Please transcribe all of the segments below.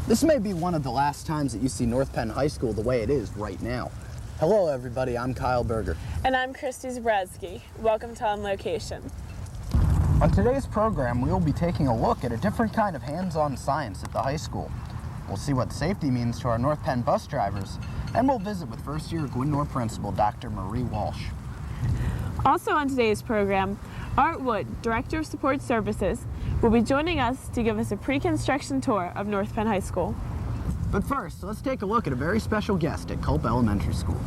This may be one of the last times that you see North Penn High School the way it is right now. Hello everybody, I'm Kyle Berger. And I'm Christy Zabrezki. Welcome to On Location. On today's program, we will be taking a look at a different kind of hands-on science at the high school. We'll see what safety means to our North Penn bus drivers, and we'll visit with first-year Gwyn-Nor Principal, Dr. Marie Walsh. Also on today's program, Art Wood, Director of Support Services, will be joining us to give us a pre-construction tour of North Penn High School. But first, let's take a look at a very special guest at Culp Elementary School.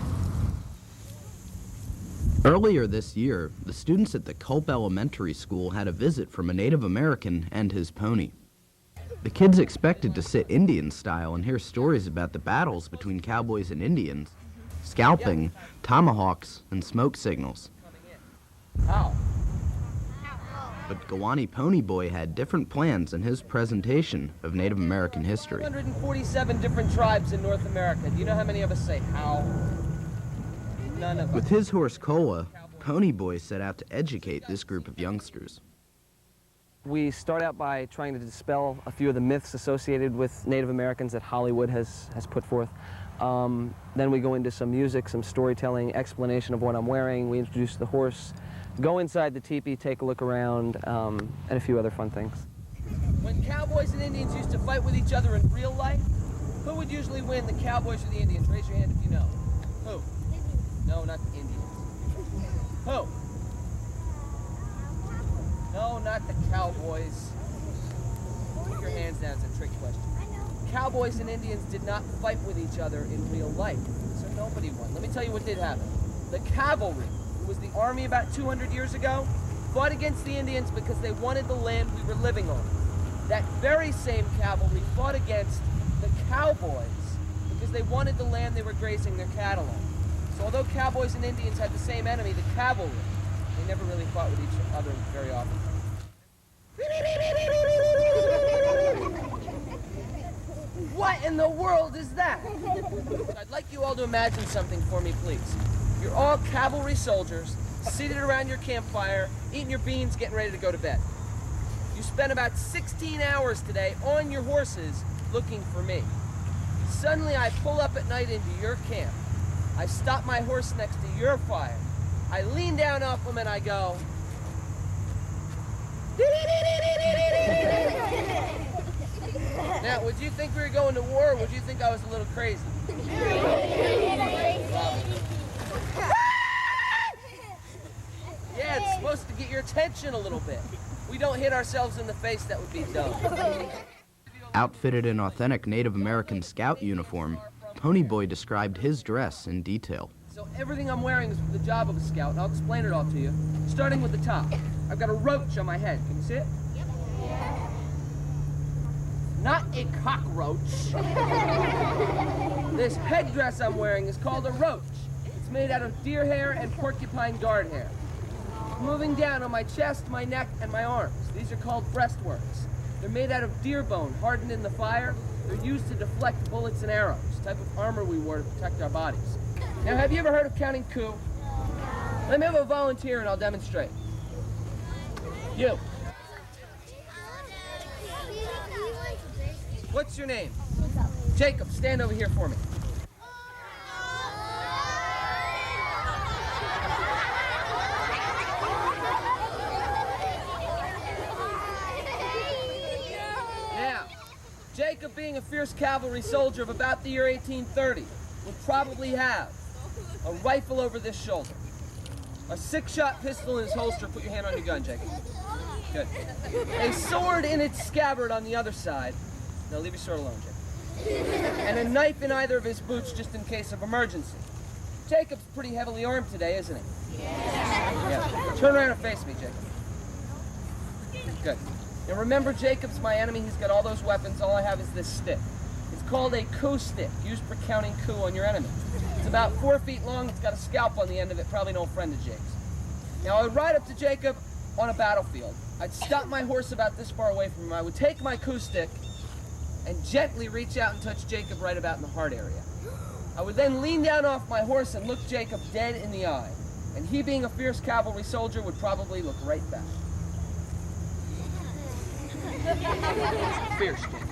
Earlier this year, the students at the Culp Elementary School had a visit from a Native American and his pony. The kids expected to sit Indian style and hear stories about the battles between cowboys and Indians, scalping, tomahawks, and smoke signals. Ow. But Gawaki Pony Boy had different plans in his presentation of Native American history. 147 different tribes in North America. Do you know how many of us say how? None of us. With his horse Cola, Pony Boy set out to educate this group of youngsters. We start out by trying to dispel a few of the myths associated with Native Americans that Hollywood has put forth. Then we go into some music, some storytelling, explanation of what I'm wearing. We introduce the horse, go inside the teepee, take a look around, and a few other fun things. When cowboys and Indians used to fight with each other in real life, who would usually win, the cowboys or the Indians? Raise your hand if you know. Who? No, not the Indians. Who? No, not the cowboys. Keep your hands down, it's a trick question. Cowboys and Indians did not fight with each other in real life, so nobody won. Let me tell you what did happen. The cavalry, who was the army about 200 years ago, fought against the Indians because they wanted the land we were living on. That very same cavalry fought against the cowboys because they wanted the land they were grazing their cattle on. So although cowboys and Indians had the same enemy, the cavalry, they never really fought with each other very often. What in the world is that? I'd like you all to imagine something for me, please. You're all cavalry soldiers, seated around your campfire, eating your beans, getting ready to go to bed. You spent about 16 hours today on your horses looking for me. Suddenly I pull up at night into your camp. I stop my horse next to your fire. I lean down off him and I go... Now, would you think we were going to war, or would you think I was a little crazy? Yeah, it's supposed to get your attention a little bit. We don't hit ourselves in the face, that would be dumb. Outfitted in authentic Native American scout uniform, Pony Boy described his dress in detail. So everything I'm wearing is for the job of a scout, and I'll explain it all to you. Starting with the top. I've got a roach on my head. Can you see it? Not a cockroach. This headdress I'm wearing is called a roach. It's made out of deer hair and porcupine guard hair. Moving down on my chest, my neck, and my arms. These are called breastworks. They're made out of deer bone, hardened in the fire. They're used to deflect bullets and arrows, type of armor we wore to protect our bodies. Now, have you ever heard of counting coup? Let me have a volunteer and I'll demonstrate. You. What's your name? Jacob, stand over here for me. Now, Jacob, being a fierce cavalry soldier of about the year 1830, would probably have a rifle over this shoulder, a 6-shot pistol in his holster. Put your hand on your gun, Jacob. Good. A sword in its scabbard on the other side. Now leave your sword alone, Jacob. And a knife in either of his boots just in case of emergency. Jacob's pretty heavily armed today, isn't he? Yeah. Turn around and face me, Jacob. Good. Now remember, Jacob's my enemy. He's got all those weapons. All I have is this stick. It's called a coup stick, used for counting coup on your enemy. It's about 4 feet long. It's got a scalp on the end of it. Probably no friend of Jake's. Now I would ride up to Jacob on a battlefield. I'd stop my horse about this far away from him. I would take my coup stick and gently reach out and touch Jacob right about in the heart area. I would then lean down off my horse and look Jacob dead in the eye. And he, being a fierce cavalry soldier, would probably look right back. Fierce, Jacob.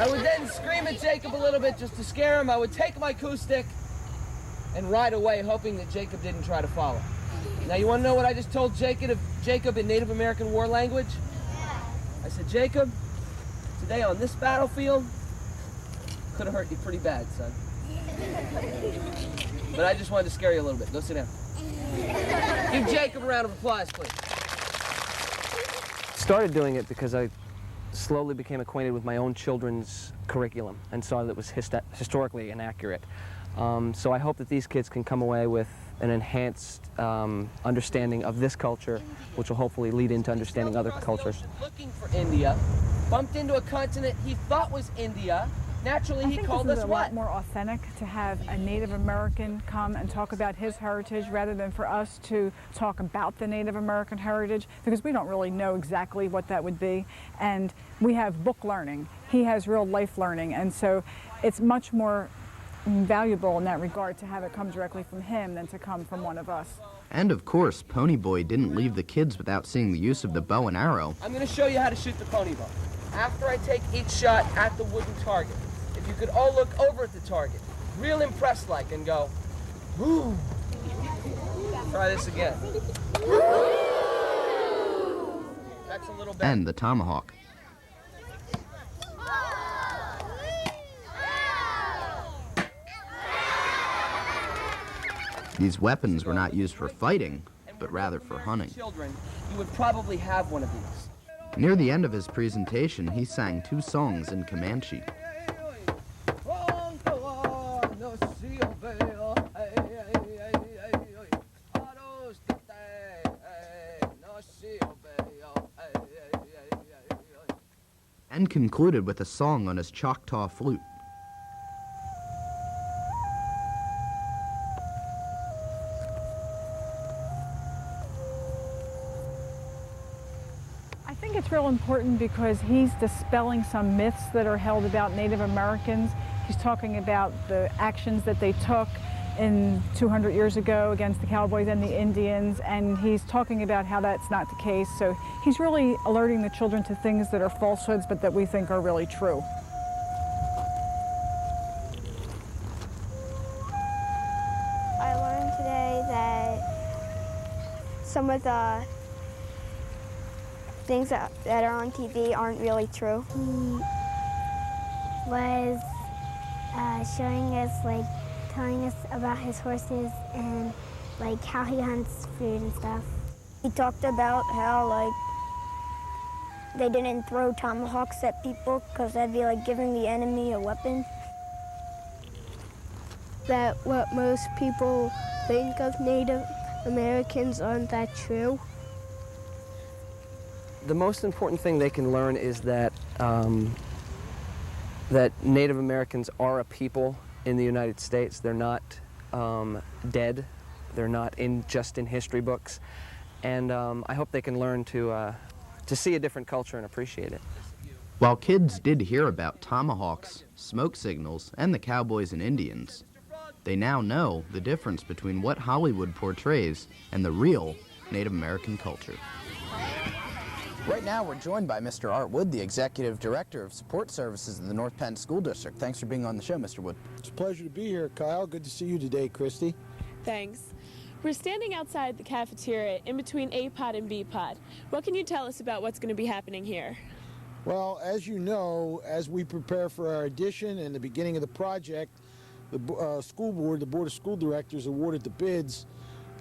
I would then scream at Jacob a little bit just to scare him. I would take my coup stick and ride away, hoping that Jacob didn't try to follow. Now, you want to know what I just told Jacob in Native American war language? I said, Jacob, today on this battlefield, could have hurt you pretty bad, son. But I just wanted to scare you a little bit. Go sit down. Give Jacob a round of applause, please. Started doing it because I slowly became acquainted with my own children's curriculum and saw that it was historically inaccurate. So I hope that these kids can come away with an enhanced understanding of this culture, which will hopefully lead into understanding other cultures. Looking for India, bumped into a continent he thought was India. Naturally, he called us what? I think this is a lot more authentic to have a Native American come and talk about his heritage rather than for us to talk about the Native American heritage, because we don't really know exactly what that would be. And we have book learning. He has real life learning. And so it's much more valuable in that regard to have it come directly from him than to come from one of us. And of course, Pony Boy didn't leave the kids without seeing the use of the bow and arrow. I'm going to show you how to shoot the pony bow. After I take each shot at the wooden target, if you could all look over at the target, real impressed like, and go, whoo. Try this again. That's a little better. And the tomahawk. These weapons were not used for fighting, but rather for hunting. Children, you would probably have one of these. Near the end of his presentation, he sang 2 songs in Comanche. And concluded with a song on his Choctaw flute. I think it's real important because he's dispelling some myths that are held about Native Americans. He's talking about the actions that they took in 200 years ago against the cowboys and the Indians, and he's talking about how that's not the case. So he's really alerting the children to things that are falsehoods but that we think are really true. I learned today that some of the things that are on TV aren't really true. He was showing us, telling us about his horses and how he hunts food and stuff. He talked about how they didn't throw tomahawks at people because that'd be like giving the enemy a weapon. That what most people think of Native Americans aren't that true. The most important thing they can learn is that that Native Americans are a people in the United States. They're not dead. They're not just in history books. And I hope they can learn to see a different culture and appreciate it. While kids did hear about tomahawks, smoke signals, and the cowboys and Indians, they now know the difference between what Hollywood portrays and the real Native American culture. Right now, we're joined by Mr. Art Wood, the Executive Director of Support Services in the North Penn School District. Thanks for being on the show, Mr. Wood. It's a pleasure to be here, Kyle. Good to see you today, Christy. Thanks. We're standing outside the cafeteria in between A pod and B pod. What can you tell us about what's going to be happening here? Well, as you know, as we prepare for our addition and the beginning of the project, the school board, the Board of School Directors, awarded the bids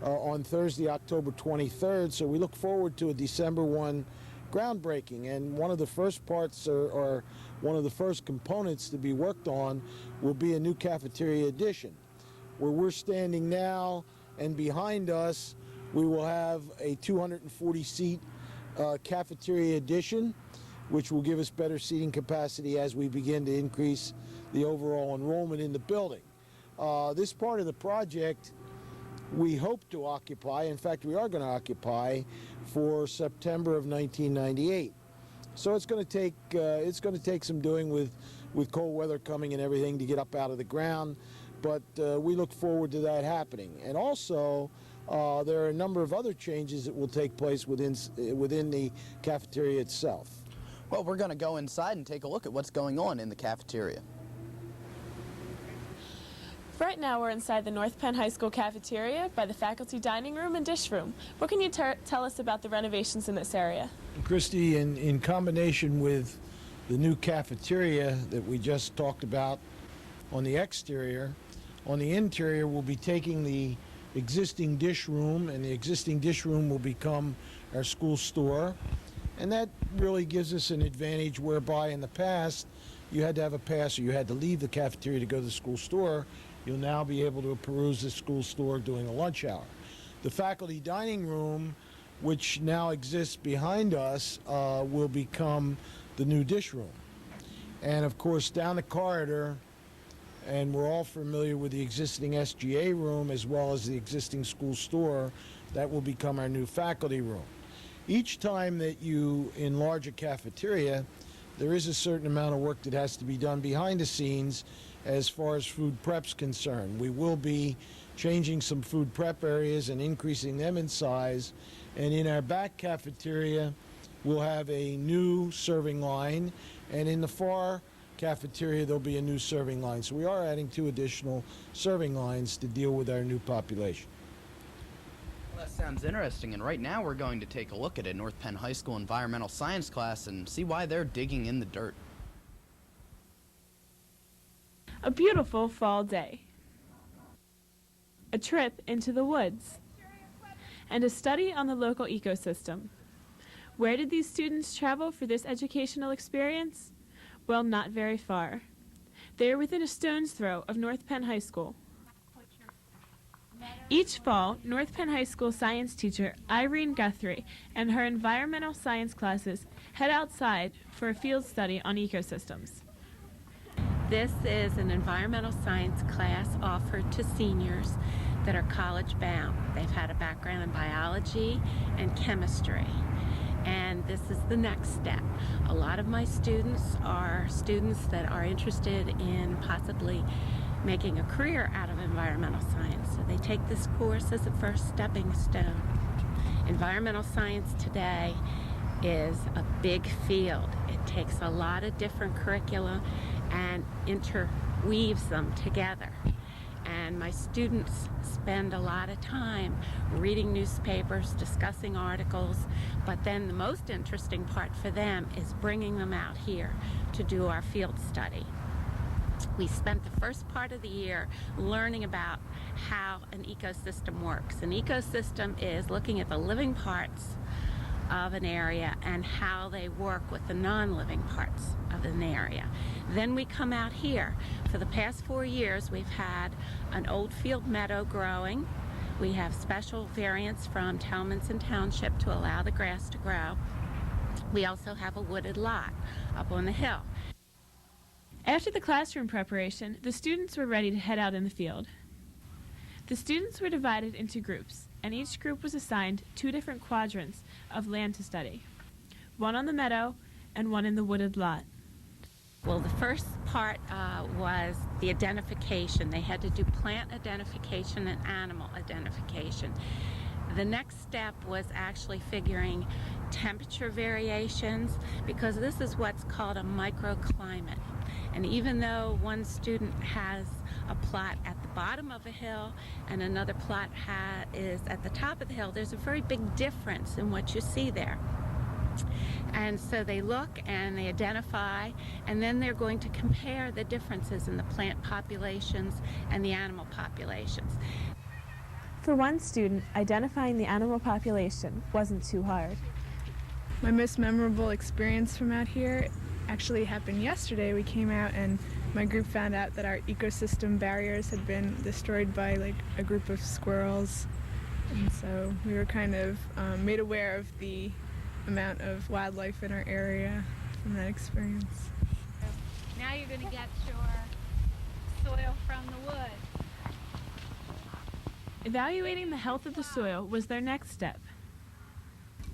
on Thursday, October 23rd. So we look forward to a December 1 groundbreaking. And one of the first parts or one of the first components to be worked on will be a new cafeteria addition. Where we're standing now and behind us, we will have a 240-seat cafeteria addition, which will give us better seating capacity as we begin to increase the overall enrollment in the building. This part of the project we hope to occupy, in fact we are going to occupy, for September of 1998. So it's going to take some doing with cold weather coming and everything to get up out of the ground, but we look forward to that happening. And also there are a number of other changes that will take place within the cafeteria itself. Well, we're going to go inside and take a look at what's going on in the cafeteria. Right now we're inside the North Penn High School cafeteria by the faculty dining room and dish room. What can you tell us about the renovations in this area? Christy, in combination with the new cafeteria that we just talked about on the exterior, on the interior we'll be taking the existing dish room, and the existing dish room will become our school store. And that really gives us an advantage whereby in the past you had to have a pass or you had to leave the cafeteria to go to the school store. You'll now be able to peruse the school store during the lunch hour. The faculty dining room, which now exists behind us, will become the new dish room. And of course, down the corridor, and we're all familiar with the existing SGA room as well as the existing school store, that will become our new faculty room. Each time that you enlarge a cafeteria, there is a certain amount of work that has to be done behind the scenes as far as food prep's concerned. We will be changing some food prep areas and increasing them in size. And in our back cafeteria, we'll have a new serving line. And in the far cafeteria, there'll be a new serving line. So we are adding 2 additional serving lines to deal with our new population. Well, that sounds interesting. And right now we're going to take a look at a North Penn High School environmental science class and see why they're digging in the dirt. A beautiful fall day, a trip into the woods, and a study on the local ecosystem. Where did these students travel for this educational experience? Well, not very far. They are within a stone's throw of North Penn High School. Each fall, North Penn High School science teacher Irene Guthrie and her environmental science classes head outside for a field study on ecosystems. This is an environmental science class offered to seniors that are college bound. They've had a background in biology and chemistry, and this is the next step. A lot of my students are students that are interested in possibly making a career out of environmental science, so they take this course as a first stepping stone. Environmental science today is a big field. It takes a lot of different curricula and interweaves them together. And my students spend a lot of time reading newspapers, discussing articles, but then the most interesting part for them is bringing them out here to do our field study. We spent the first part of the year learning about how an ecosystem works. An ecosystem is looking at the living parts of an area and how they work with the non-living parts of an area. Then we come out here. For the past 4 years, we've had an old field meadow growing. We have special variants from Talmadge Township to allow the grass to grow. We also have a wooded lot up on the hill. After the classroom preparation, the students were ready to head out in the field. The students were divided into groups, and each group was assigned 2 different quadrants of land to study, one on the meadow and one in the wooded lot. Well, the first part was the identification. They had to do plant identification and animal identification. The next step was actually figuring temperature variations, because this is what's called a microclimate. And even though one student has a plot at the bottom of a hill and another plot is at the top of the hill, there's a very big difference in what you see there. And so they look and they identify, and then they're going to compare the differences in the plant populations and the animal populations. For one student, identifying the animal population wasn't too hard. My most memorable experience from out here actually happened yesterday. We came out and my group found out that our ecosystem barriers had been destroyed by a group of squirrels. And so we were kind of made aware of the amount of wildlife in our area from that experience. Now you're going to get your soil from the wood. Evaluating the health of the soil was their next step.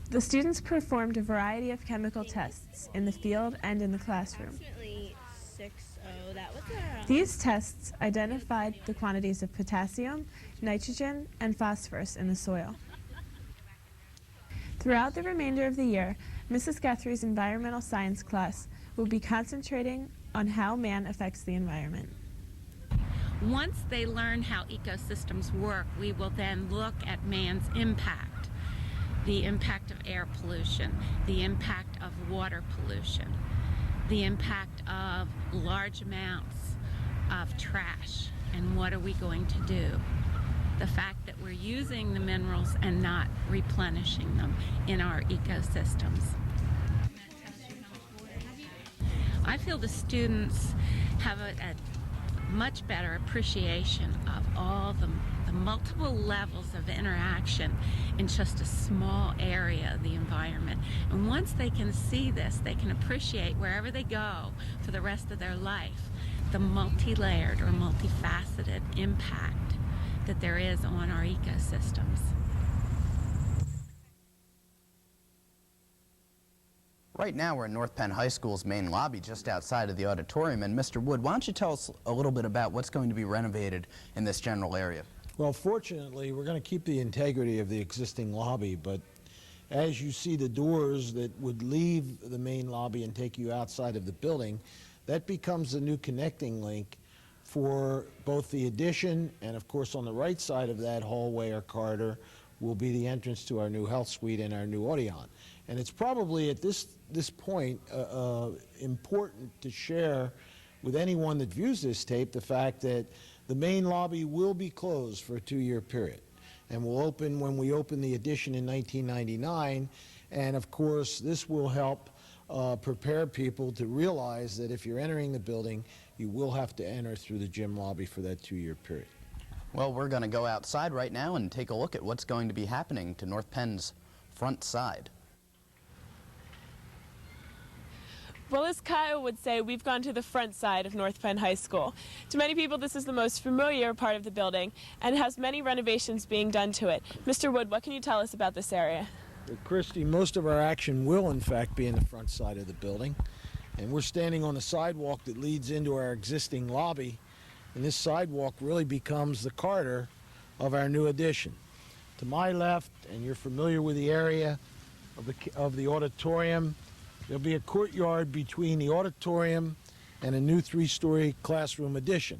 The students performed a variety of chemical tests in the field and in the classroom. These tests identified the quantities of potassium, nitrogen, and phosphorus in the soil. Throughout the remainder of the year, Mrs. Guthrie's environmental science class will be concentrating on how man affects the environment. Once they learn how ecosystems work, we will then look at man's impact. The impact of air pollution, the impact of water pollution, the impact of large amounts of trash, and what are we going to do? The fact that we're using the minerals and not replenishing them in our ecosystems. I feel the students have a much better appreciation of all the multiple levels of interaction in just a small area of the environment. And once they can see this, they can appreciate wherever they go for the rest of their life the multi-layered or multifaceted impact that there is on our ecosystems. Right now we're in North Penn High School's main lobby just outside of the auditorium. And Mr. Wood, why don't you tell us a little bit about what's going to be renovated in this general area? Well, fortunately, we're going to keep the integrity of the existing lobby, but as you see the doors that would leave the main lobby and take you outside of the building, that becomes the new connecting link for both the addition and, of course, on the right side of that hallway or corridor will be the entrance to our new health suite and our new Audion. And it's probably at this point important to share with anyone that views this tape the fact that the main lobby will be closed for a 2-year period and will open when we open the addition in 1999. And of course, this will help prepare people to realize that if you're entering the building, you will have to enter through the gym lobby for that 2-year period. Well, we're going to go outside right now and take a look at what's going to be happening to North Penn's front side. Well, as Kyle would say, we've gone to the front side of North Penn High School. To many people, this is the most familiar part of the building and has many renovations being done to it. Mr. Wood, what can you tell us about this area? Well, Christy, most of our action will, in fact, be in the front side of the building. And we're standing on the sidewalk that leads into our existing lobby. And this sidewalk really becomes the corridor of our new addition. To my left, and you're familiar with the area of the auditorium, there'll be a courtyard between the auditorium and a new 3-story classroom addition.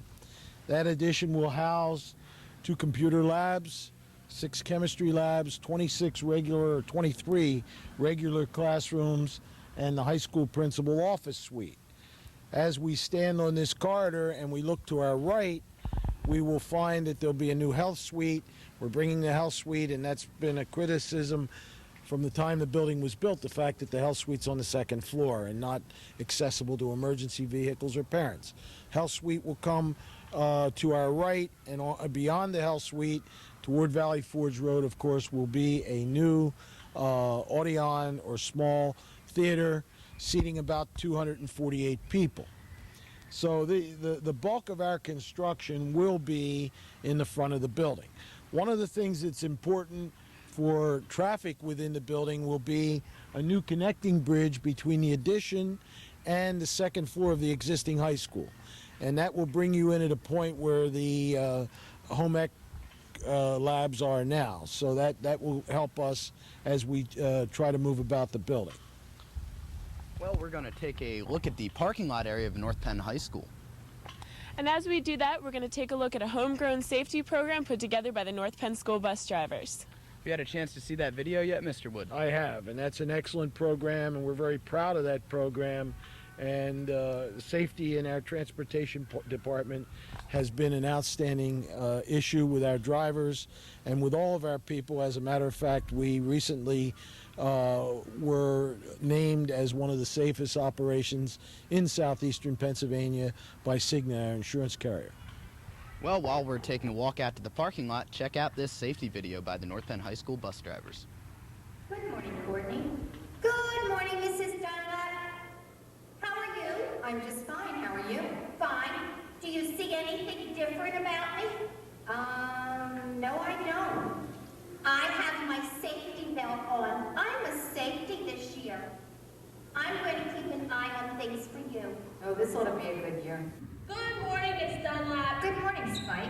That addition will house 2 computer labs, 6 chemistry labs, 23 regular classrooms, and the high school principal office suite. As we stand on this corridor and we look to our right, we will find that there'll be a new health suite. We're bringing the health suite, and that's been a criticism from the time the building was built, the fact that the health suite's on the 2nd floor and not accessible to emergency vehicles or parents. Health suite will come to our right, and beyond the health suite, toward Valley Forge Road, of course, will be a new Audion or small theater seating about 248 people. So the bulk of our construction will be in the front of the building. One of the things that's important for traffic within the building will be a new connecting bridge between the addition and the 2nd floor of the existing high school. And that will bring you in at a point where the home ec labs are now. So that will help us as we try to move about the building. Well, we're going to take a look at the parking lot area of North Penn High School. And as we do that, we're going to take a look at a homegrown safety program put together by the North Penn school bus drivers. Have you had a chance to see that video yet, Mr. Wood? I have, and that's an excellent program, and we're very proud of that program. And safety in our transportation department has been an outstanding issue with our drivers and with all of our people. As a matter of fact, we recently were named as one of the safest operations in southeastern Pennsylvania by Cigna, our insurance carrier. Well, while we're taking a walk out to the parking lot, check out this safety video by the North Penn High School bus drivers. Good morning, Courtney. Good morning, Mrs. Dunlap. How are you? I'm just fine. How are you? Fine. Do you see anything different about me? No, I don't. I have my safety belt on. I'm a safety this year. I'm going to keep an eye on things for you. Oh, this ought to be a good year. Good morning, Miss Dunlap. Good morning, Spike.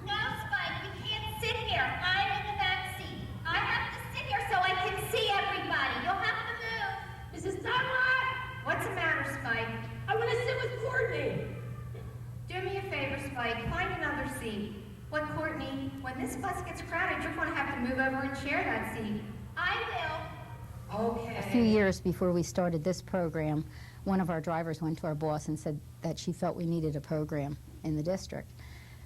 No, Spike, you can't sit here. I'm in the back seat. I have to sit over and share that seat. I will. Okay. A few years before we started this program, one of our drivers went to our boss and said that she felt we needed a program in the district.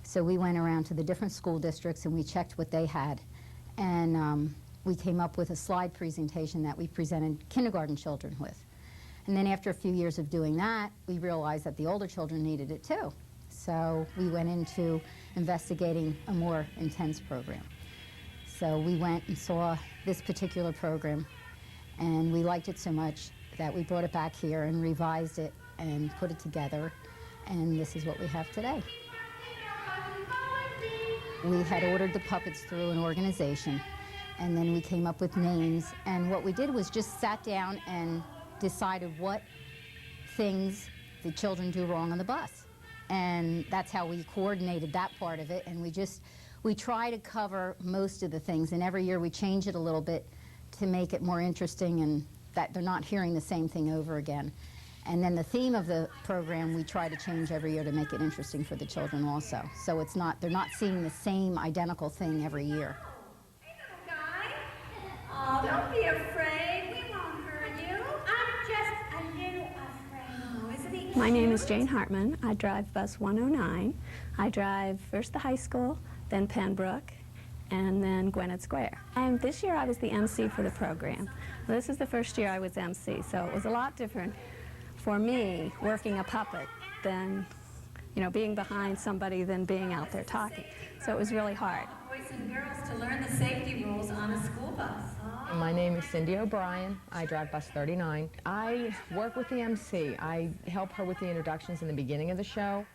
So we went around to the different school districts and we checked what they had. And we came up with a slide presentation that we presented kindergarten children with. And then after a few years of doing that, we realized that the older children needed it too. So we went into investigating a more intense program. So we went and saw this particular program, and we liked it so much that we brought it back here and revised it and put it together, and this is what we have today. We had ordered the puppets through an organization, and then we came up with names, and what we did was just sat down and decided what things the children do wrong on the bus. And that's how we coordinated that part of it, and we try to cover most of the things, and every year we change it a little bit to make it more interesting and that they're not hearing the same thing over again. And then the theme of the program we try to change every year to make it interesting for the children also. So it's not, they're not seeing the same identical thing every year. Hey, little guy. Oh, don't be afraid. We won't hurt you. I'm just a little afraid. Oh, isn't he cute? My name is Jane Hartman. I drive bus 109. I drive first the high school, then Pembroke, and then Gwinnett Square. And this year I was the MC for the program. This is the first year I was MC, so it was a lot different for me working a puppet than, you know, being behind somebody than being out there talking. So it was really hard. Boys and girls to learn the safety rules on a school bus. My name is Cindy O'Brien. I drive bus 39. I work with the MC. I help her with the introductions in the beginning of the show.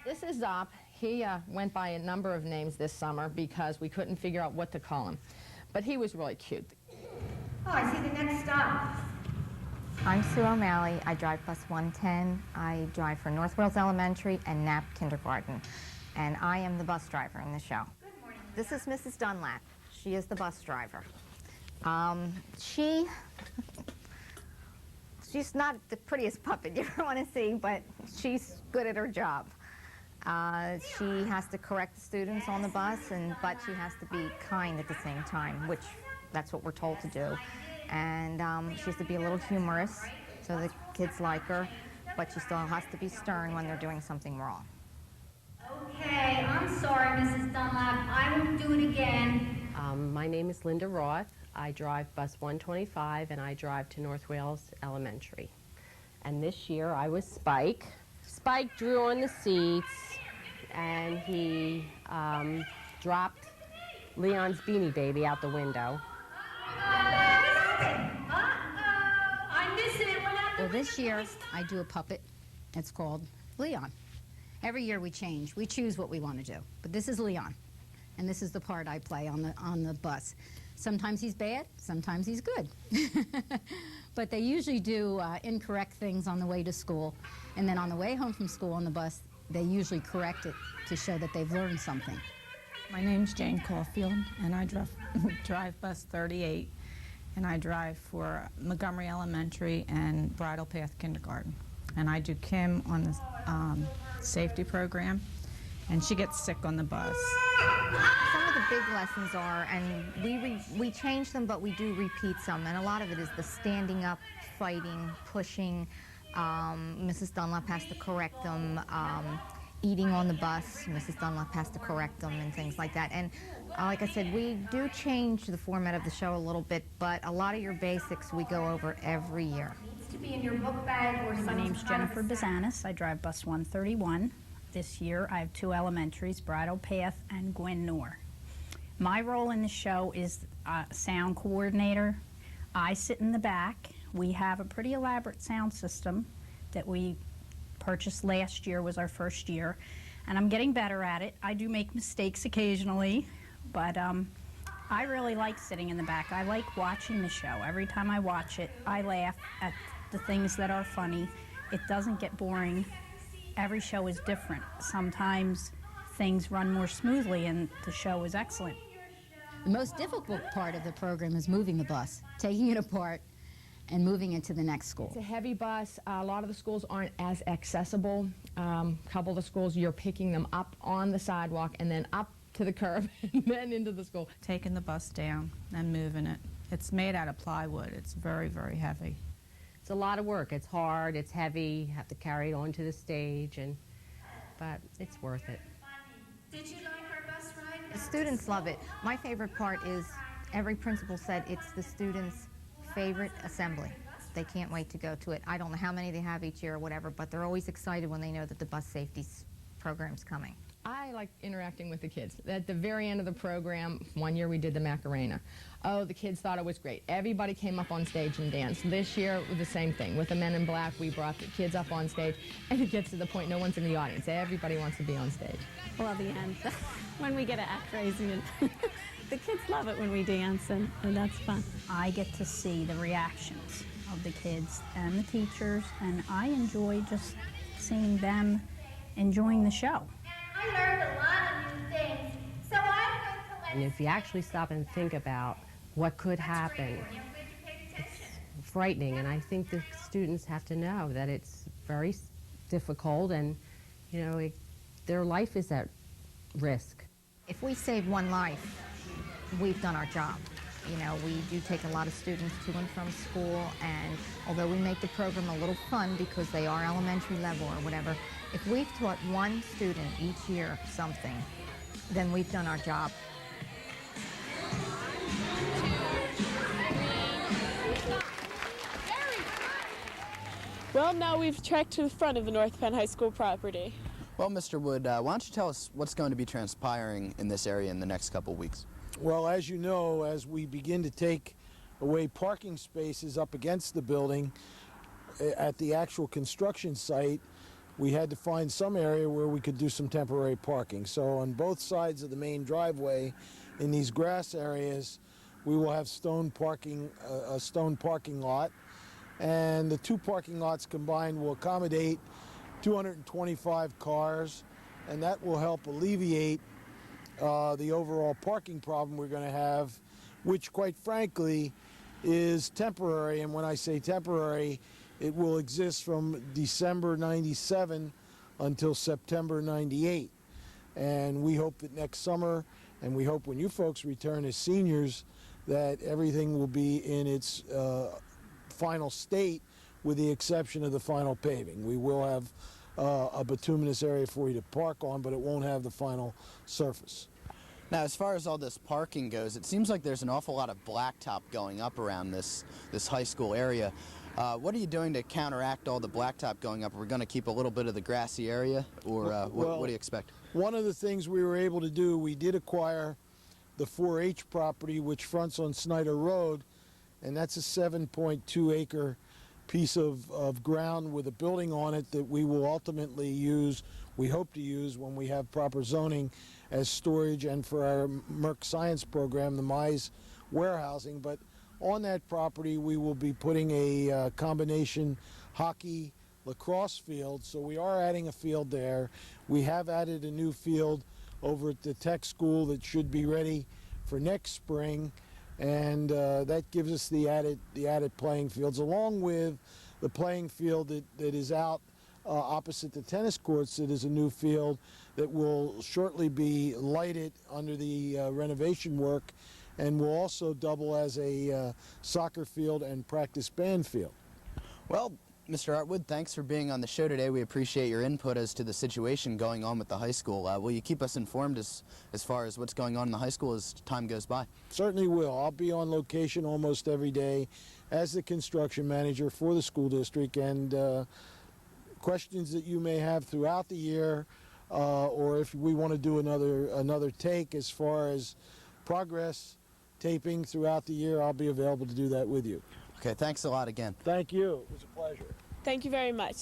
This is Zop. He went by a number of names this summer because we couldn't figure out what to call him. But he was really cute. Oh, I see the next stop. I'm Sue O'Malley. I drive bus 110. I drive for North Wales Elementary and Knapp Kindergarten. And I am the bus driver in the show. Good morning. This is Mrs. Dunlap. She is the bus driver. She's not the prettiest puppet you ever want to see, but she's good at her job. She has to correct the students on the bus, but she has to be kind at the same time, which that's what we're told to do. And she has to be a little humorous, so the kids like her, but she still has to be stern when they're doing something wrong. Okay, I'm sorry, Mrs. Dunlap. I will do it again. My name is Linda Roth. I drive bus 125, and I drive to North Wales Elementary. And this year I was Spike. Spike drew on the seats, and he dropped Leon's Beanie Baby out the window. Well, this year I do a puppet. It's called Leon. Every year we change. We choose what we want to do. But this is Leon, and this is the part I play on the bus. Sometimes he's bad, sometimes he's good. But they usually do incorrect things on the way to school, and then on the way home from school on the bus, they usually correct it to show that they've learned something. My name's Jane Caulfield, and I drive bus 38, and I drive for Montgomery Elementary and Bridle Path Kindergarten. And I do Kim on the safety program, and she gets sick on the bus. Some of the big lessons are, and we change them, but we do repeat some, and a lot of it is the standing up, fighting, pushing. Mrs. Dunlap has to correct them. Eating on the bus, Mrs. Dunlap has to correct them and things like that. And like I said, we do change the format of the show a little bit, but a lot of your basics we go over every year. Needs to be in your book bag or My name's Jennifer Bazanis. I drive bus 131. This year I have two elementaries, Bridle Path and Gwyn-Nor. My role in the show is sound coordinator. I sit in the back. We have a pretty elaborate sound system that we purchased last year, was our first year, and I'm getting better at it. I do make mistakes occasionally, but I really like sitting in the back. I like watching the show. Every time I watch it, I laugh at the things that are funny. It doesn't get boring. Every show is different. Sometimes things run more smoothly and the show is excellent. The most difficult part of the program is moving the bus, taking it apart, and moving it to the next school. It's a heavy bus. A lot of the schools aren't as accessible. A couple of the schools, you're picking them up on the sidewalk and then up to the curb and then into the school. Taking the bus down and moving it. It's made out of plywood. It's very, very heavy. It's a lot of work. It's hard, it's heavy, you have to carry it onto the stage, but it's worth it. Did you like our bus ride? The students love it. My favorite part is every principal said it's the students' favorite assembly. They can't wait to go to it. I don't know how many they have each year or whatever, but they're always excited when they know that the bus safety program's coming. I like interacting with the kids. At the very end of the program, one year we did the Macarena. Oh, the kids thought it was great. Everybody came up on stage and danced. This year, the same thing. With the Men in Black, we brought the kids up on stage, and it gets to the point no one's in the audience. Everybody wants to be on stage. Well, the end, when we get to act crazy, and the kids love it when we dance, and that's fun. I get to see the reactions of the kids and the teachers, and I enjoy just seeing them enjoying the show. I learned a lot of new things, so I'm going to let... And if you actually stop and think about what could happen, it's frightening, and I think the students have to know that it's very difficult, and, you know, their life is at risk. If we save one life, we've done our job. You know, we do take a lot of students to and from school, and although we make the program a little fun because they are elementary level or whatever, if we've taught one student each year something, then we've done our job. Well, now we've trekked to the front of the North Penn High School property. Well, Mr. Wood, why don't you tell us what's going to be transpiring in this area in the next couple weeks? Well, as you know, as we begin to take away parking spaces up against the building at the actual construction site, we had to find some area where we could do some temporary parking. So on both sides of the main driveway, in these grass areas, we will have stone parking, a stone parking lot, and the two parking lots combined will accommodate 225 cars, and that will help alleviate the overall parking problem we're going to have, which quite frankly is temporary. And when I say temporary, it will exist from December 97 until September 98. And we hope that next summer, and we hope when you folks return as seniors, that everything will be in its final state with the exception of the final paving. We will have a bituminous area for you to park on, but it won't have the final surface. Now, as far as all this parking goes, it seems like there's an awful lot of blacktop going up around this high school area. What are you doing to counteract all the blacktop going up? Are we going to keep a little bit of the grassy area, or what do you expect? One of the things we were able to do, we did acquire the 4-H property, which fronts on Snyder Road, and that's a 7.2 acre piece of ground with a building on it that we will ultimately use, we hope to use when we have proper zoning, as storage and for our Merck Science program, the MISE warehousing. But on that property we will be putting a combination hockey lacrosse field, so we are adding a field there. We have added a new field over at the tech school that should be ready for next spring, and that gives us the added playing fields, along with the playing field that is out opposite the tennis courts. It is a new field that will shortly be lighted under the renovation work, and will also double as a soccer field and practice band field. Well, Mr. Artwood, thanks for being on the show today. We appreciate your input as to the situation going on with the high school. Will you keep us informed as far as what's going on in the high school as time goes by? Certainly will. I'll be on location almost every day as the construction manager for the school district, and questions that you may have throughout the year, or if we want to do another take as far as progress taping throughout the year, I'll be available to do that with you. Okay, thanks a lot again. Thank you. It was a pleasure. Thank you very much.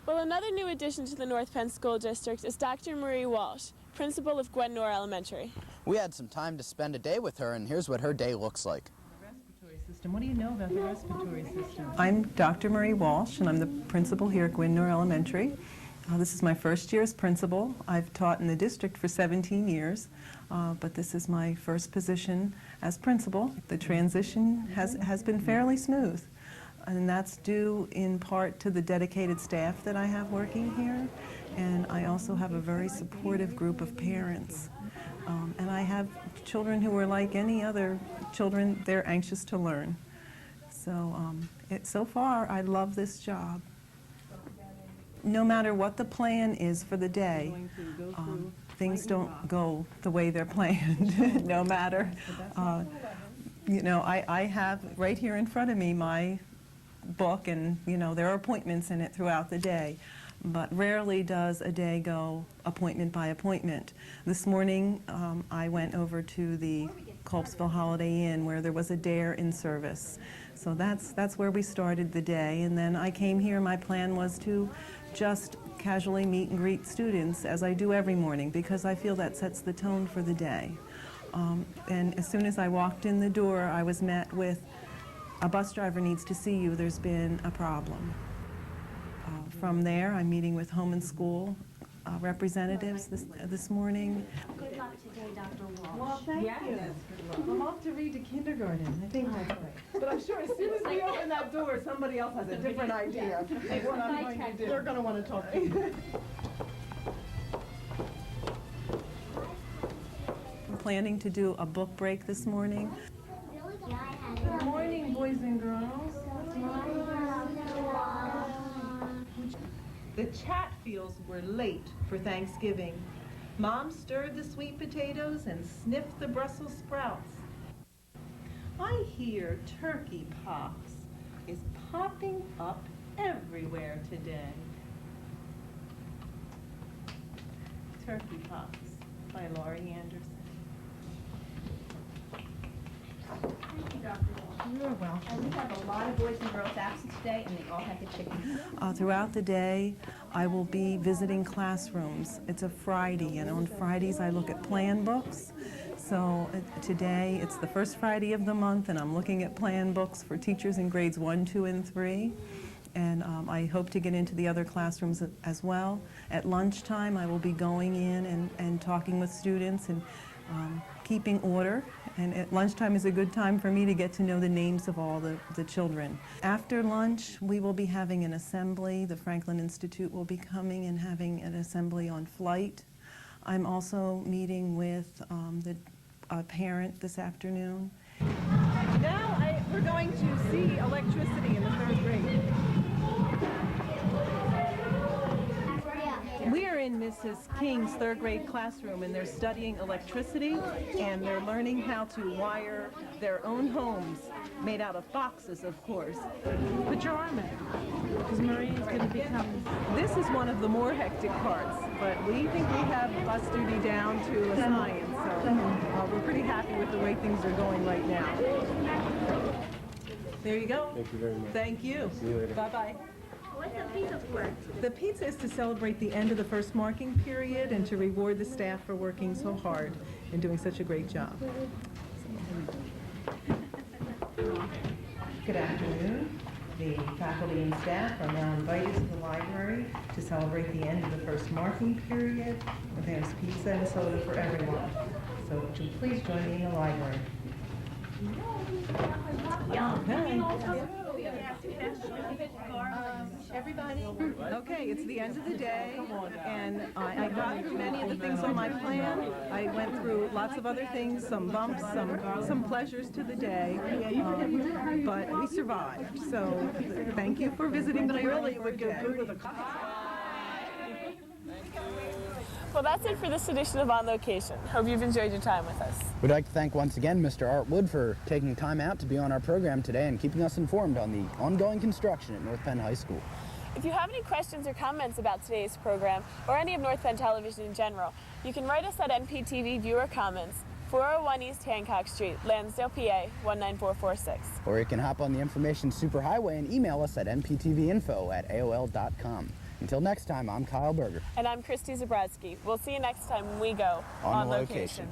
Well, another new addition to the North Penn School District is Dr. Marie Walsh, principal of Gwyn-Nor Elementary. We had some time to spend a day with her, and here's what her day looks like. What do you know about the respiratory system? I'm Dr. Marie Walsh, and I'm the principal here at Gwyn-Nor Elementary. This is my first year as principal. I've taught in the district for 17 years, but this is my first position as principal. The transition has been fairly smooth, and that's due in part to the dedicated staff that I have working here, and I also have a very supportive group of parents And I have children who are like any other children. They're anxious to learn. So so far, I love this job. No matter what the plan is for the day, things don't go the way they're planned, no matter. You know, I have right here in front of me my book, and, you know, there are appointments in it throughout the day. But rarely does a day go appointment by appointment. This morning, I went over to the Culpsville Holiday Inn where there was a DARE in service. So that's where we started the day. And then I came here. My plan was to just casually meet and greet students, as I do every morning, because I feel that sets the tone for the day. And as soon as I walked in the door, I was met with, "A bus driver needs to see you. There's been a problem." From there, I'm meeting with home and school representatives this morning. Good luck today, Dr. Walsh. Well, thank you. I'm off to read to kindergarten. I think that's right. But I'm sure as soon as we open that door, somebody else has a different idea of what I'm going to do. They're going to want to talk to you. I'm planning to do a book break this morning. Good morning, boys and girls. The Chatfields were late for Thanksgiving. Mom stirred the sweet potatoes and sniffed the Brussels sprouts. I hear turkey pox is popping up everywhere today. Turkey Pox by Laurie Anderson. Thank you, Dr. Walsh. You're welcome. And we have a lot of boys and girls absent today, and they all have the chickens. Throughout the day, I will be visiting classrooms. It's a Friday, and on Fridays I look at plan books. So today, it's the first Friday of the month, and I'm looking at plan books for teachers in grades 1, 2, and 3. And I hope to get into the other classrooms as well. At lunchtime, I will be going in and talking with students and keeping order. And at lunchtime is a good time for me to get to know the names of all the children. After lunch, we will be having an assembly. The Franklin Institute will be coming and having an assembly on flight. I'm also meeting with a parent this afternoon. Now we're going to see electricity in the 3rd grade. We are in Mrs. King's 3rd grade classroom, and they're studying electricity, and they're learning how to wire their own homes, made out of boxes, of course. Put your arm in, because Marie's going to become... This is one of the more hectic parts, but we think we have bus duty down to a science, so we're pretty happy with the way things are going right now. There you go. Thank you very much. Thank you. See you later. Bye-bye. What's the pizza for? The pizza is to celebrate the end of the first marking period and to reward the staff for working so hard and doing such a great job. Good afternoon. The faculty and staff are now invited to the library to celebrate the end of the first marking period. There's pizza and soda for everyone. So would you please join me in the library? Everybody? Okay, it's the end of the day, and I got through many of the things on my plan. I went through lots of other things, some bumps, some pleasures to the day, but we survived. So thank you for visiting the really would go good with a Well, that's it for this edition of On Location. Hope you've enjoyed your time with us. We'd like to thank once again Mr. Art Wood for taking time out to be on our program today and keeping us informed on the ongoing construction at North Penn High School. If you have any questions or comments about today's program, or any of North Penn Television in general, you can write us at NPTV Viewer Comments, 401 East Hancock Street, Lansdale, PA, 19446. Or you can hop on the Information Superhighway and email us at nptvinfo@aol.com. Until next time, I'm Kyle Berger. And I'm Christy Zabrowski. We'll see you next time when we go On Location.